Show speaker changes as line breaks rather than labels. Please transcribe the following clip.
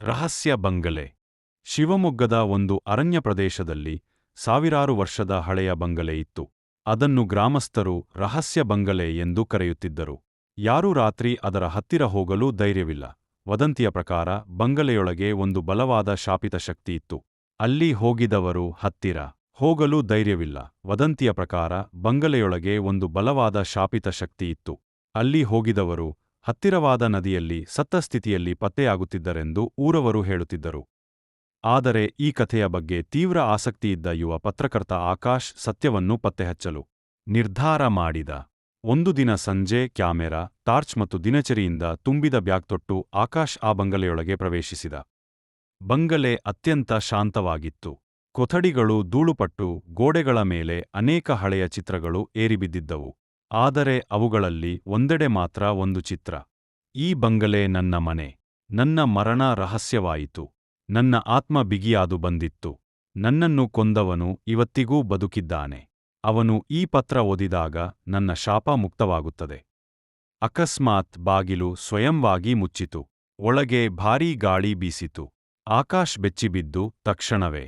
ರಹಸ್ಯ ಬಂಗಲೆ. ಶಿವಮೊಗ್ಗದ ಒಂದು ಅರಣ್ಯ ಪ್ರದೇಶದಲ್ಲಿ ಸಾವಿರಾರು ವರ್ಷದ ಹಳೆಯ ಬಂಗಲೆ ಇತ್ತು. ಅದನ್ನು ಗ್ರಾಮಸ್ಥರು ರಹಸ್ಯ ಬಂಗಲೆ ಎಂದು ಕರೆಯುತ್ತಿದ್ದರು. ಯಾರೂ ರಾತ್ರಿ ಅದರ ಹತ್ತಿರ ಹೋಗಲು ಧೈರ್ಯವಿಲ್ಲ. ವದಂತಿಯ ಪ್ರಕಾರ ಬಂಗಲೆಯೊಳಗೆ ಒಂದು ಬಲವಾದ ಶಾಪಿತ ಶಕ್ತಿ ಇತ್ತು. ಅಲ್ಲಿ ಹೋಗಿದವರು ಹತ್ತಿರ ಹೋಗಲು ಧೈರ್ಯವಿಲ್ಲ. ವದಂತಿಯ ಪ್ರಕಾರ ಬಂಗಲೆಯೊಳಗೆ ಒಂದು ಬಲವಾದ ಶಾಪಿತ ಶಕ್ತಿ ಇತ್ತು. ಅಲ್ಲಿ ಹೋಗಿದವರು ಹತ್ತಿರವಾದ ನದಿಯಲ್ಲಿ ಸತ್ತ ಸ್ಥಿತಿಯಲ್ಲಿ ಪತ್ತೆಯಾಗುತ್ತಿದ್ದರೆಂದು ಊರವರು ಹೇಳುತ್ತಿದ್ದರು. ಆದರೆ ಈ ಕಥೆಯ ಬಗ್ಗೆ ತೀವ್ರ ಆಸಕ್ತಿಯಿದ್ದ ಯುವ ಪತ್ರಕರ್ತ ಆಕಾಶ್ ಸತ್ಯವನ್ನು ಪತ್ತೆಹಚ್ಚಲು ನಿರ್ಧಾರ ಮಾಡಿದ. ಒಂದು ದಿನ ಸಂಜೆ ಕ್ಯಾಮೆರಾ, ಟಾರ್ಚ್ ಮತ್ತು ದಿನಚರಿಯಿಂದ ತುಂಬಿದ ಬ್ಯಾಗ್ ತೊಟ್ಟು ಆಕಾಶ್ ಆ ಬಂಗಲೆಯೊಳಗೆ ಪ್ರವೇಶಿಸಿದ. ಬಂಗಲೆ ಅತ್ಯಂತ ಶಾಂತವಾಗಿತ್ತು. ಕೊಠಡಿಗಳು ಧೂಳುಪಟ್ಟು, ಗೋಡೆಗಳ ಮೇಲೆ ಅನೇಕ ಹಳೆಯ ಚಿತ್ರಗಳು ಏರಿಬಿದ್ದಿದ್ದವು. ಆದರೆ ಅವುಗಳಲ್ಲಿ ಒಂದೆಡೆ ಮಾತ್ರ ಒಂದು ಚಿತ್ರ. ಈ ಬಂಗಲೆ ನನ್ನ ಮನೆ. ನನ್ನ ಮರಣ ರಹಸ್ಯವಾಯಿತು. ನನ್ನ ಆತ್ಮ ಬಿಗಿಯಾದು ಬಂದಿತ್ತು. ನನ್ನನ್ನು ಕೊಂದವನು ಇವತ್ತಿಗೂ ಬದುಕಿದ್ದಾನೆ. ಅವನು ಈ ಪತ್ರ ಓದಿದಾಗ ನನ್ನ ಶಾಪ ಮುಕ್ತವಾಗುತ್ತದೆ. ಅಕಸ್ಮಾತ್ ಬಾಗಿಲು ಸ್ವಯಂವಾಗಿ ಮುಚ್ಚಿತು. ಒಳಗೆ ಭಾರೀ ಗಾಳಿ ಬೀಸಿತು. ಆಕಾಶ್ ಬೆಚ್ಚಿಬಿದ್ದು ತಕ್ಷಣವೇ